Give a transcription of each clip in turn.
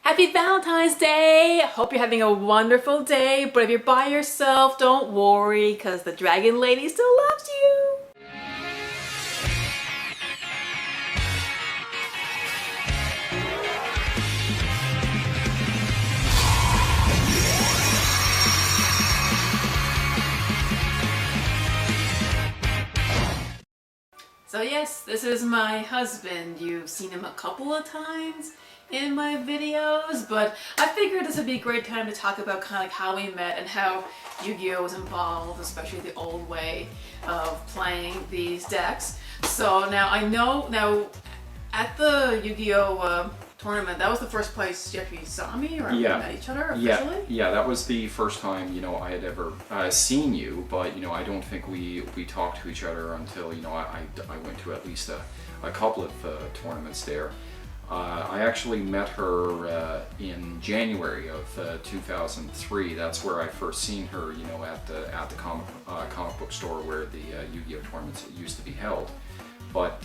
Happy Valentine's Day! Hope you're having a wonderful day, but if you're by yourself, don't worry, because the Dragon Lady still loves you! So yes, this is my husband. You've seen him a couple of times in my videos, but I figured this would be a great time to talk about kind of like how we met and how Yu-Gi-Oh was involved, especially the old way of playing these decks. So now I know, at the Yu-Gi-Oh tournament, that was the first place you actually saw me, or we met each other officially? Yeah, that was the first time, I had ever seen you, but, I don't think we talked to each other until, I went to at least a couple of tournaments there. I actually met her in January of 2003. That's where I first seen her, at the comic book store where the Yu-Gi-Oh tournaments used to be held. But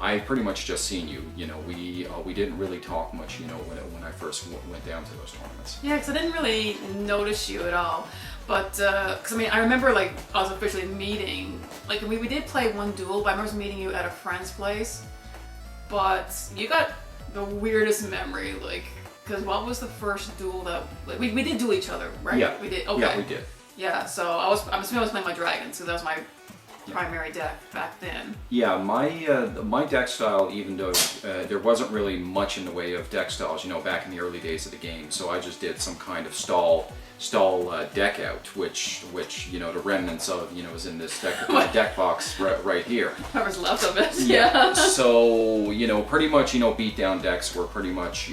I pretty much just seen you. We didn't really talk much, when I first went down to those tournaments. Yeah, because I didn't really notice you at all. But, because I remember like us officially meeting, like we did play one duel, but I remember meeting you at a friend's place. But you got the weirdest memory, like, because what was the first duel that, like, we did duel each other, right? Yeah. We did? Okay. Yeah, we did. Yeah, so I'm assuming I was playing my dragons, so that was my primary deck back then. Yeah, my deck style, even though there wasn't really much in the way of deck styles, back in the early days of the game, so I just did some kind of stall deck out, which the remnants of is in this deck box right here. Whatever's left of it. Yeah. So pretty much beat down decks were pretty much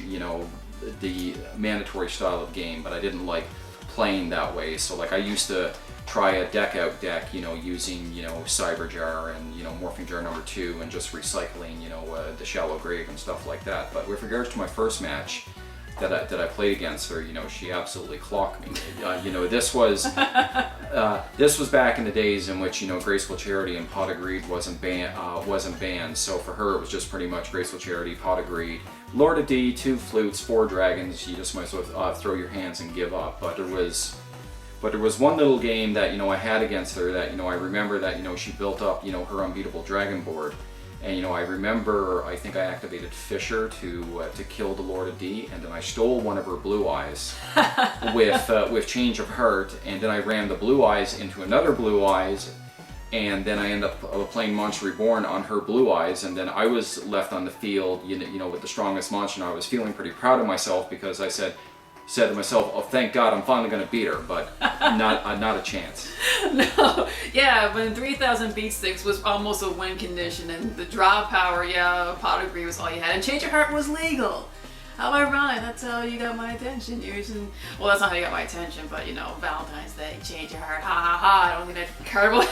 the mandatory style of game, but I didn't like playing that way. So like I used to try a deck out deck, using Cyber Jar and Morphing Jar number 2 and just recycling the Shallow Grave and stuff like that. But with regards to my first match that I played against her, she absolutely clocked me. This was back in the days in which Graceful Charity and Pot of Greed wasn't banned. So for her, it was just pretty much Graceful Charity, Pot of Greed, Lord of D, 2 flutes, 4 dragons. You just might as well throw your hands and give up. But there was one little game that I had against her that I remember that she built up her unbeatable dragon board. And I remember, I think I activated Fisher to kill the Lord of D, and then I stole one of her blue eyes with Change of Heart, and then I ran the blue eyes into another blue eyes, and then I ended up playing Monster Reborn on her blue eyes, and then I was left on the field, with the strongest monster, and I was feeling pretty proud of myself because I said to myself, oh, thank God, I'm finally going to beat her, but not a chance. No, yeah, when 3,000 beat sticks was almost a win condition, and the draw power, Pot of Greed was all you had, and Change of Heart was legal. How ironic, that's how you got my attention. Well, that's not how you got my attention, but Valentine's Day, Change Your Heart, ha ha ha, I don't think that card will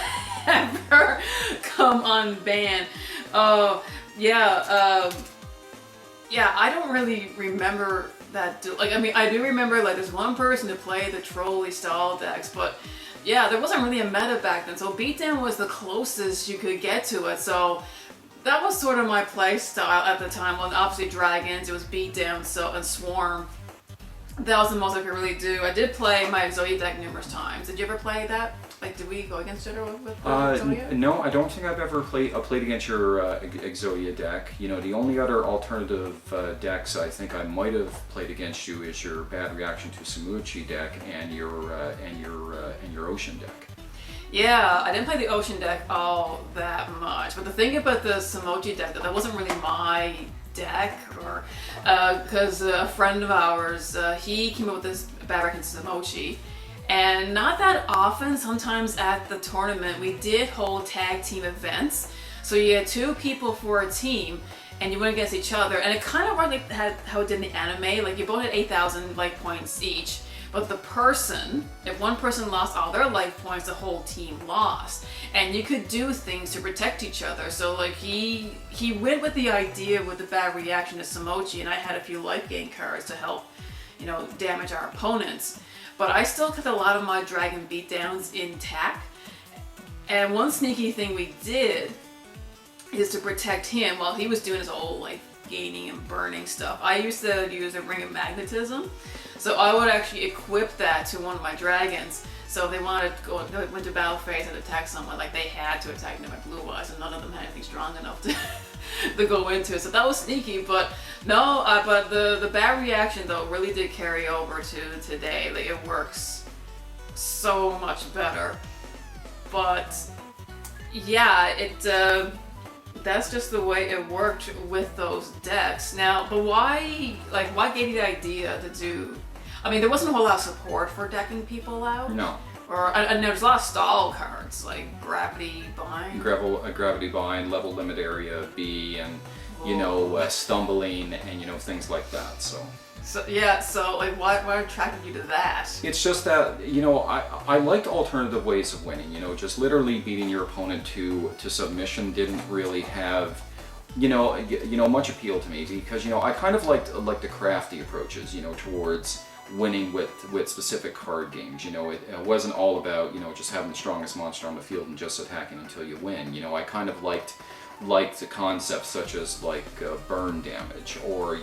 ever come unbanned. Oh, yeah, I don't really remember that, I do remember like there's one person to play the trolley stall decks, but yeah, there wasn't really a meta back then, so beatdown was the closest you could get to it. So that was sort of my play style at the time. Well, obviously dragons, it was beatdown, and swarm. That was the most I could really do. I did play my Exodia deck numerous times. Did you ever play that? Like, did we go against it or with Exodia? No, I don't think I've ever played against your Exodia deck. The only other alternative decks I think I might have played against you is your Bad Reaction to Samuchi deck and your Ocean deck. Yeah, I didn't play the Ocean deck all that much, but the thing about the Samochi deck, that wasn't really my deck, or because a friend of ours, he came up with this Bad Reaction to Samochi. And not that often, sometimes at the tournament, we did hold tag team events. So you had 2 people for a team, and you went against each other. And it kind of worked like how it did in the anime. Like, you both had 8,000 life points each. But if one person lost all their life points, the whole team lost. And you could do things to protect each other. So like he went with the idea with the Bad Reaction to Samochi, and I had a few life gain cards to help, damage our opponents. But I still kept a lot of my dragon beatdowns intact. And one sneaky thing we did is to protect him while he was doing his whole like gaining and burning stuff. I used to use a Ring of Magnetism, so I would actually equip that to one of my dragons. So if they wanted to go into battle phase and attack someone, like they had to attack my blue eyes, and none of them had anything strong enough to to go into it. So that was sneaky, but no. But the bad reaction though really did carry over to today. Like it works so much better. But yeah, that's just the way it worked with those decks. Now, but why gave you the idea to do? I mean, there wasn't a whole lot of support for decking people out. No. And there's a lot of stall cards like Gravity Bind. Gravity Bind, Level Limit Area B, and Stumbling, and things like that. So yeah, so like what attracted you to that? It's just that I liked alternative ways of winning. Just literally beating your opponent to submission didn't really have much appeal to me, because I kind of liked the crafty approaches towards winning with specific card games. It wasn't all about just having the strongest monster on the field and just attacking until you win. I kind of liked the concepts such as burn damage, or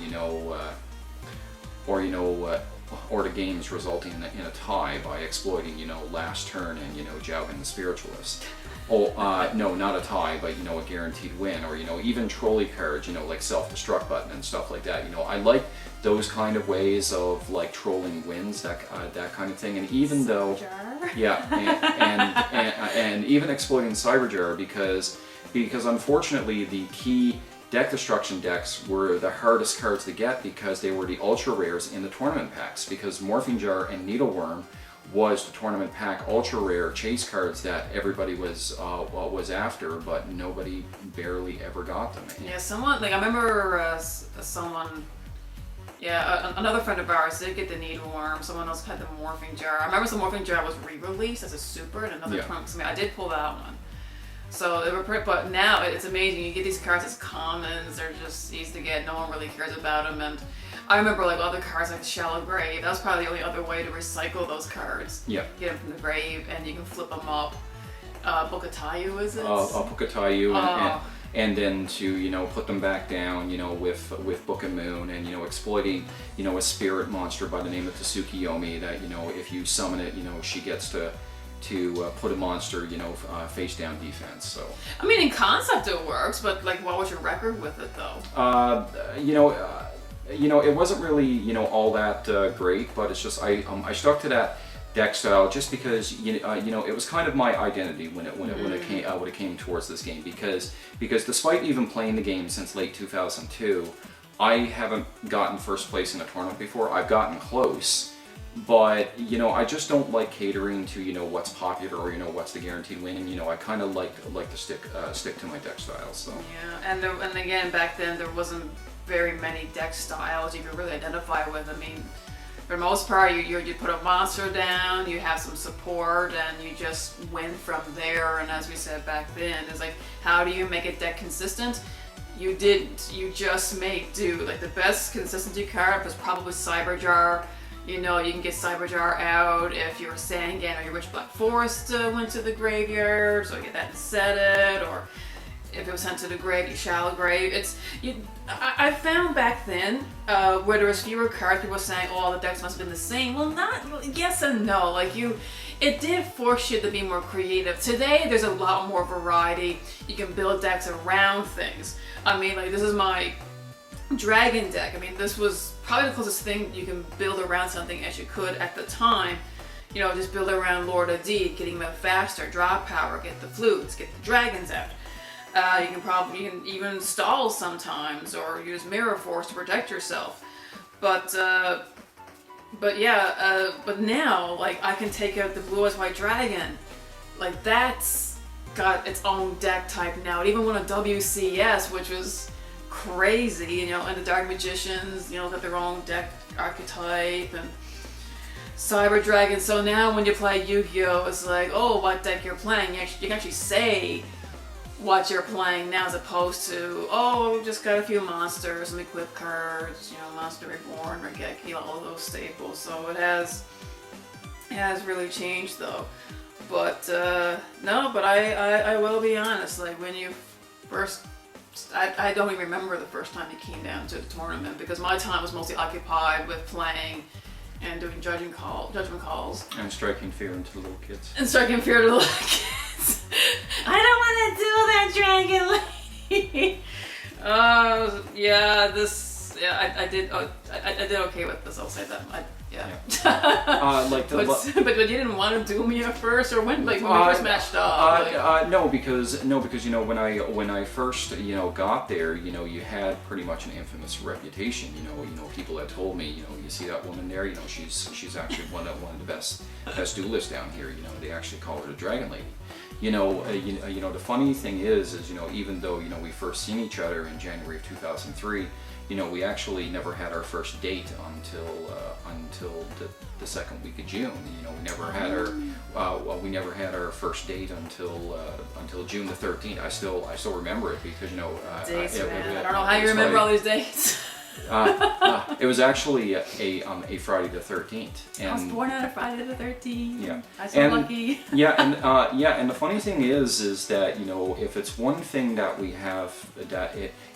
the games resulting in a tie by exploiting last turn and jousting the spiritualist. No, not a tie, but a guaranteed win, or even trolley cards, like self-destruct button and stuff like that. I like those kind of ways of trolling wins, that kind of thing. And even though, yeah, and even exploiting Cyberjar, because unfortunately the key deck destruction decks were the hardest cards to get, because they were the ultra rares in the tournament packs, because Morphing Jar and Needleworm was the tournament pack ultra rare chase cards that everybody was after, but nobody barely ever got them. Yeah, someone I remember someone. Yeah, another friend of ours did get the Needleworm. Someone else had the Morphing Jar. I remember the Morphing Jar was re-released as a super in another tournament. I did pull that one. So they were pretty, but now it's amazing. You get these cards as commons. They're just easy to get. No one really cares about them. And I remember other cards like the Shallow Grave. That was probably the only other way to recycle those cards. Yeah. Get them from the grave, and you can flip them up. Bukatayu, is it? Bukatayu, and then to put them back down, with Book and Moon, and exploiting a spirit monster by the name of Tsukiyomi, that if you summon it, she gets to put a monster face down defense. So I mean, in concept it works, but what was your record with it though? It wasn't really all that great, but it's just I stuck to that deck style just because it was kind of my identity when it came towards this game, because despite even playing the game since late 2002, I haven't gotten first place in a tournament before. I've gotten close, but I just don't like catering to what's popular or what's the guaranteed win, and I kind of like to stick to my deck style. So yeah, and again, back then there wasn't very many deck styles you could really identify with. I mean, for the most part, you put a monster down, you have some support, and you just win from there. And as we said back then, it's how do you make a deck consistent? You didn't. You just make do. The best consistency card was probably Cyberjar. You can get Cyberjar out if your Sangan or your Rich Black Forest went to the graveyard, so you get that and set it, or if it was sent to the grave, you Shallow Grave. I found back then where there was fewer cards, people were saying, "Oh, the decks must have been the same." Well, yes and no. It did force you to be more creative. Today, there's a lot more variety. You can build decks around things. I mean, this is my dragon deck. I mean, this was probably the closest thing you can build around something as you could at the time. Just build around Lord of Deed, getting them faster, draw power, get the flutes, get the dragons out. You can even stall sometimes, or use Mirror Force to protect yourself. But now, I can take out the Blue Eyes White Dragon. That's got its own deck type now. It even won a WCS, which was crazy, and the Dark Magicians, got their own deck archetype, and Cyber Dragon. So now when you play YuGiOh, it's what deck you're playing. You can actually say what you're playing now, as opposed to, just got a few monsters, some equip cards, Monster Reborn, Regeki, all of those staples. So it has really changed though. But no, but I will be honest, when you first I don't even remember the first time he came down to the tournament because my time was mostly occupied with playing and doing judgment calls. And striking fear into the little kids. And striking fear to the little kids. I don't want to do that, Dragon Lady. I did okay with this. I'll say that. But you didn't want to do me at first, or when we first matched up. No, because when I first got there, you had pretty much an infamous reputation. People had told me, you see that woman there, she's actually one of the best duelists down here. They actually call her the Dragon Lady. The funny thing is even though we first seen each other in January of 2003. We actually never had our first date until the second week of June. We never had our first date until June the 13th. I still remember it because dates, I don't know how you remember all these dates. It was actually a Friday the 13th. And I was born on a Friday the 13th. Yeah, I'm so lucky. And the funny thing is that if it's one thing that we have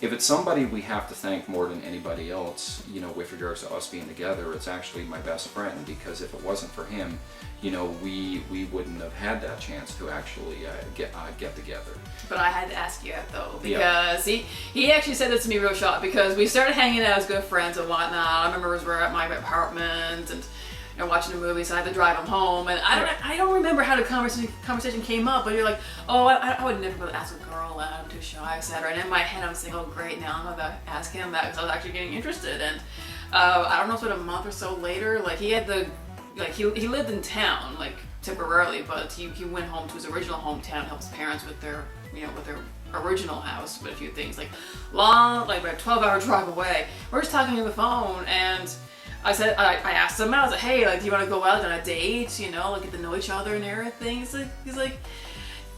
if it's somebody we have to thank more than anybody else, with regards to us being together, it's actually my best friend, because if it wasn't for him, we wouldn't have had that chance to actually get together. But I had to ask you that though, because he actually said this to me real short, because we started hanging out as good friends and whatnot. I remember we were at my apartment and watching a movie, so I had to drive him home. And I don't remember how the conversation came up, but you're like, oh, I would never be able to ask a girl that, I'm too shy, etc. And in my head I'm thinking, oh great, now I'm gonna ask him that, because I was actually getting interested. And I don't know if it was a month or so later, he had he lived in town temporarily, but he went home to his original hometown to help his parents with their original house, with a few things long, about a 12-hour drive away. We're just talking on the phone, and I asked him out. I was like, hey, do you want to go out on a date? Get to know each other and everything. He's like,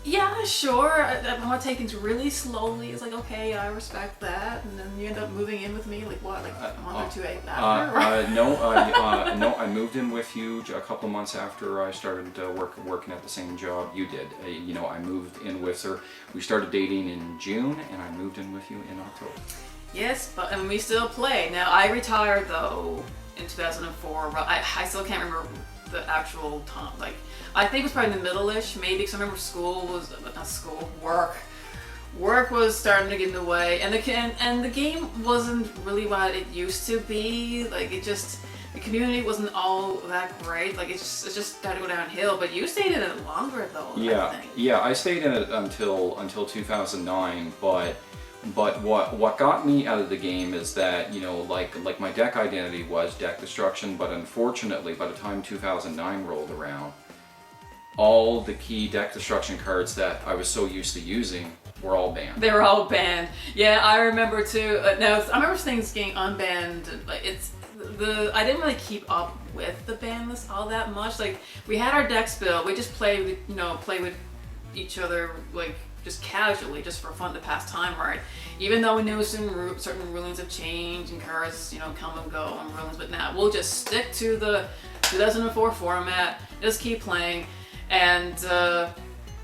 yeah, sure. I want to take things really slowly. It's like, okay, I respect that. And then you end up moving in with me, a month or two after? No, I moved in with you a couple of months after I started working at the same job you did. I moved in with her. We started dating in June, and I moved in with you in October. Yes, and we still play. Now, I retired, though, in 2004. I still can't remember the actual time. I think it was probably in the middle-ish, maybe, because I remember work was starting to get in the way, and the game wasn't really what it used to be. The community wasn't all that great. It just started to go downhill. But you stayed in it longer, though. I stayed in it until 2009, but what got me out of the game is that my deck identity was deck destruction, but unfortunately by the time 2009 rolled around, all the key deck destruction cards that I was so used to using were all banned. They were all banned. Yeah, I remember too. I remember things getting unbanned. I didn't really keep up with the ban list all that much. We had our decks built. We just play with each other just casually, just for fun to pass time, right? Even though we knew certain rulings have changed and cards, come and go on rulings, but now we'll just stick to the 2004 format, just keep playing. And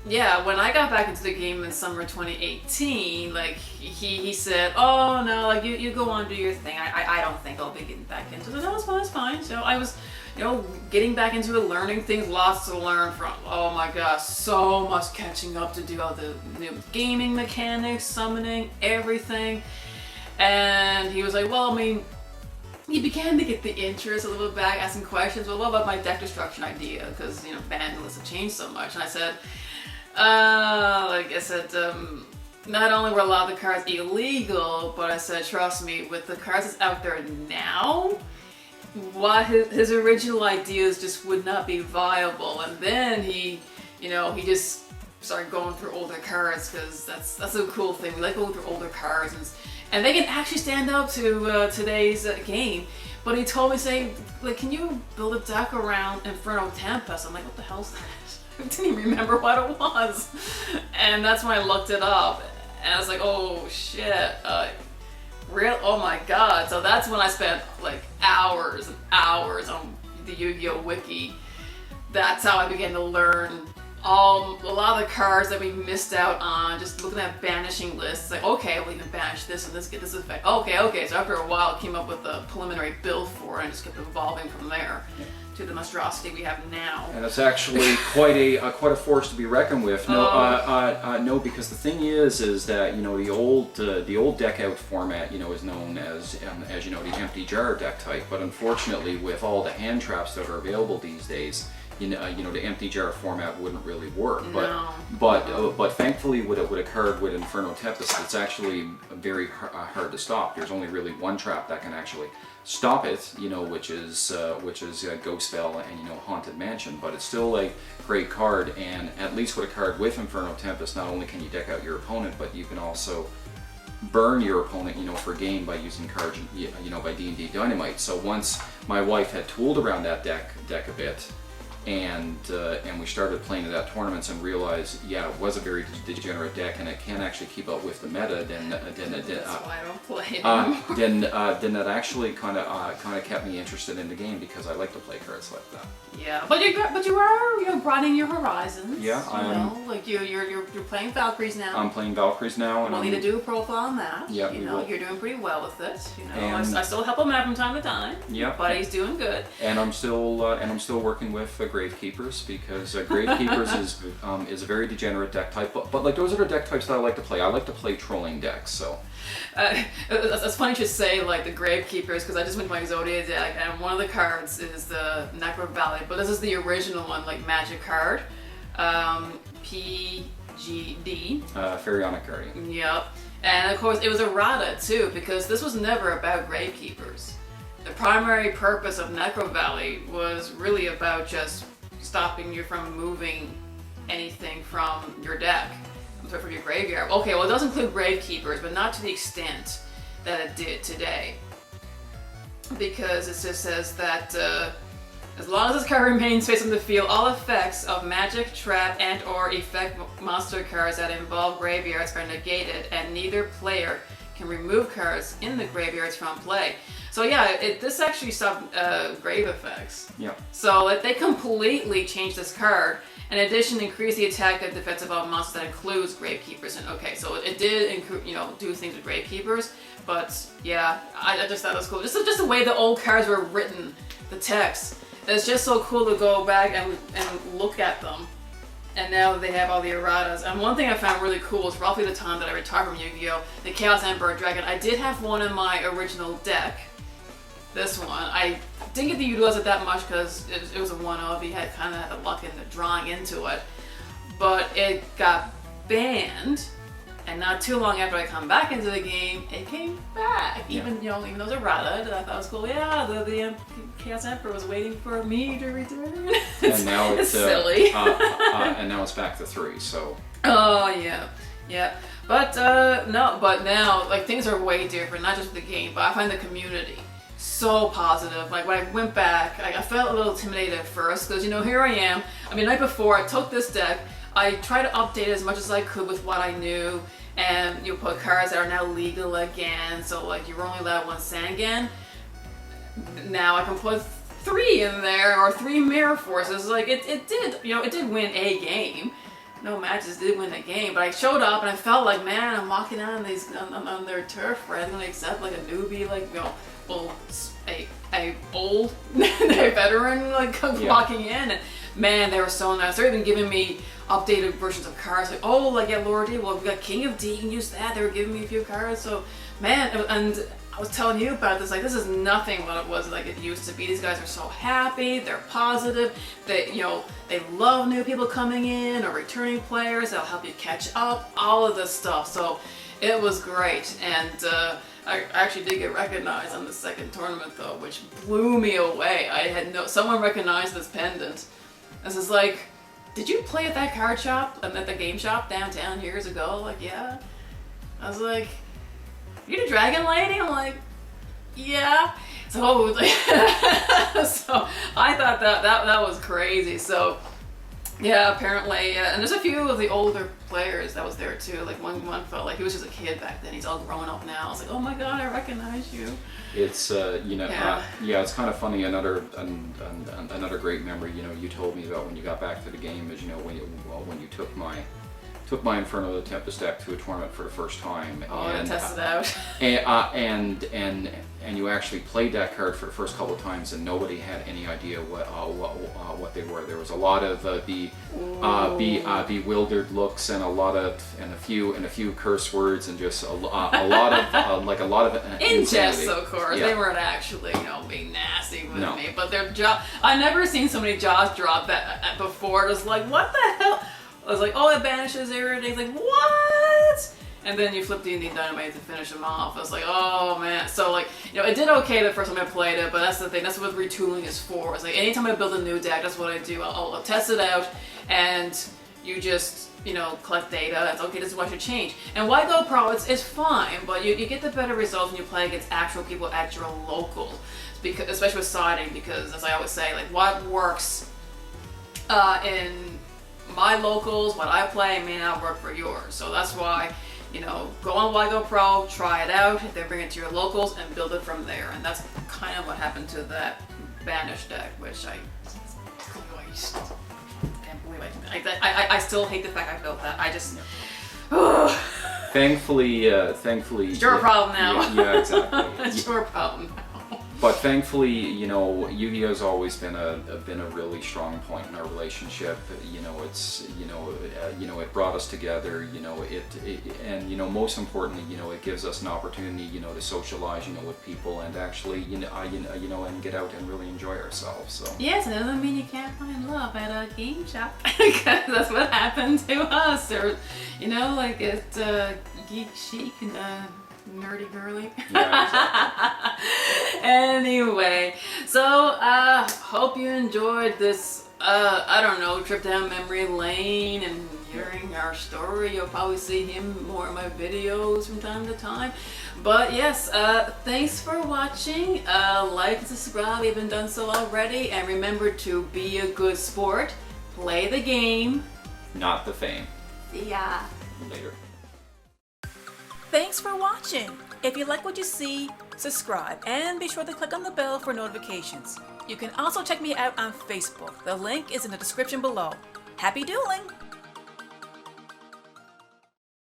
when I got back into the game in summer 2018, he said, oh no, you go on, do your thing. I don't think I'll be getting back into it. That's fine. So I was, getting back into it, learning things, lots to learn from. Oh my gosh, so much catching up to do, all the new gaming mechanics, summoning, everything. And he was like, well, he began to get the interest a little bit back, asking questions. Well, what about my deck destruction idea? Because, ban lists have changed so much. And I said, not only were a lot of the cards illegal, but I said, trust me, with the cards that's out there now, what his original ideas just would not be viable. And then he just started going through older cards, because that's a cool thing. We like going through older cards, and they can actually stand up to today's game. But he told me, can you build a deck around Inferno Tempest? I'm like, what the hell is that? I didn't even remember what it was. And that's when I looked it up, and I was like, oh shit, oh my god. So that's when I spent hours and hours on the YuGiOh wiki. That's how I began to learn a lot of the cards that we missed out on, just looking at banishing lists, like, okay, we'll even banish this and this, get this effect. Okay. So after a while, I came up with a preliminary build for it and just kept evolving from there to the monstrosity we have now. And it's actually quite a force to be reckoned with. No, because the thing is that the old deck out format is known as you know, the empty jar deck type. But unfortunately, with all the hand traps that are available these days, the empty jar format wouldn't really work. But thankfully, with a card with Inferno Tempest, it's actually very hard to stop. There's only really one trap that can actually stop it, which is Ghost Spell and Haunted Mansion. But it's still a great card, and at least with a card with Inferno Tempest, not only can you deck out your opponent, but you can also burn your opponent, for game by using cards, by D&D Dynamite. So once my wife had tooled around that deck a bit, and we started playing it at tournaments and realized, it was a very degenerate deck, and it can actually keep up with the meta. Then that's why I don't play anymore. Then that actually kind of kept me interested in the game, because I like to play cards like that. Yeah, but you are broadening your horizons. Yeah, you're playing Valkyries now. I'm playing Valkyries now, and we'll need to do a profile on that. Yeah, you're doing pretty well with it. I still help him out from time to time. Yeah, but he's doing good. And I'm still working with Gravekeepers, because Gravekeepers is a very degenerate deck type. But like, those are the deck types that I like to play. I like to play trolling decks. So it's funny to say like the Gravekeepers, because I just went to my Exodia deck, and one of the cards is the Necro Valley, but this is the original one, like magic card, PGD. Pharaonic Guardian. Yep. And of course it was errata too, because this was never about Gravekeepers. The primary purpose of Necro Valley was really about just stopping you from moving anything from your deck, from your graveyard. Okay, well, it does include Gravekeepers, but not to the extent that it did today. Because it just says that as long as this card remains face on the field, all effects of magic, trap, and/or effect monster cards that involve graveyards are negated, and neither player can remove cards in the graveyards from play. So yeah, this actually stopped grave effects. Yeah. So they completely changed this card. In addition, increase the attack and defensive of monsters that includes Gravekeepers. And okay, so it did do things with Gravekeepers, but yeah, I just thought it was cool. Just the way the old cards were written, the text. It's just so cool to go back and look at them. And now they have all the erratas. And one thing I found really cool is roughly the time that I retired from Yu-Gi-Oh! The Chaos Emperor Dragon. I did have one in my original deck. This one. I didn't get to utilize it that much because it was a one-of. You had kind of had the luck in the drawing into it. But it got banned. And not too long after I come back into the game, it came back. Even though it was errata, I thought it was cool. Yeah, the Chaos Emperor was waiting for me to return. And now it's silly. And now it's back to 3. So. Oh yeah. But now like things are way different. Not just the game, but I find the community so positive. Like when I went back, I felt a little intimidated at first because here I am. I mean, the night before I took this deck. I tried to update it as much as I could with what I knew, and you put cards that are now legal again. So like you were only allowed 1 Sangan. Now I can put 3 in there, or 3 Mirror Forces. Like it did, it did win a game. No matches did win a game, but I showed up and I felt like, man, I'm walking out on their turf, right? I'm gonna accept like a newbie, like a old veteran like walking in, and man, they were so nice. They're even giving me updated versions of cards, like Laura D, well, we got King of D, you can use that. They were giving me a few cards, so man, and I was telling you about this, like this is nothing what it was like it used to be. These guys are so happy, they're positive, they they love new people coming in or returning players, they'll help you catch up, all of this stuff. So it was great, and I actually did get recognized on the second tournament though, which blew me away. I had someone recognized this pendant. This is like, did you play at that card shop, at the game shop downtown years ago? Like, yeah. I was like, you the dragon lady? I'm like, yeah. So, so I thought that was crazy. So Yeah, apparently, yeah. And there's a few of the older players that was there too. Like one felt like he was just a kid back then. He's all grown up now. I was like, oh my god, I recognize you. It's Yeah. yeah, it's kind of funny. Another great memory, you told me about when you got back to the game is, when you took my Inferno the Tempest deck to a tournament for the first time. Oh, and test it out. And you actually played that card for the first couple of times, and nobody had any idea what they were. There was a lot of bewildered looks and a few curse words and just a lot of In jest, insanity. of course. Yeah. They weren't actually, being nasty with No. me. But their jaw, I never seen so many jaws drop that before. It was like, what the hell? I was like, oh, it banishes irritate. Like, what? And then you flip D&D Dynamite to finish them off. I was like, oh man. So like, it did okay the first time I played it, but that's the thing. That's what retooling is for. It's like anytime I build a new deck, that's what I do. I'll test it out, and you just collect data. It's okay. This is what should change. And YuGiOh Pro, it's fine, but you get the better results when you play against actual people at your locals, because especially with siding. Because as I always say, like what works in my locals, what I play may not work for yours. So that's why. Go on YuGiOh Pro, try it out, then bring it to your locals and build it from there. And that's kind of what happened to that Banish deck, which I can't believe I still hate the fact I built that. I just... Thankfully, It's your problem now. Yeah, exactly. It's your problem now. But thankfully, YuGiOh's always been a really strong point in our relationship. It's it brought us together. And most importantly, it gives us an opportunity, to socialize, with people and actually, and get out and really enjoy ourselves. So. Yes, it doesn't mean you can't find love at a game shop, because that's what happened to us. Or, like at Geek Chic and Nerdy Girly. Yeah, exactly. Anyway, so hope you enjoyed this trip down memory lane and hearing our story. You'll probably see him more in my videos from time to time. But yes, thanks for watching. Like and subscribe if you haven't done so already, and remember to be a good sport, play the game, Not the fame. see ya. Later. Thanks for watching. If you like what you see, subscribe and be sure to click on the bell for notifications. You can also check me out on Facebook. The link is in the description below. Happy dueling!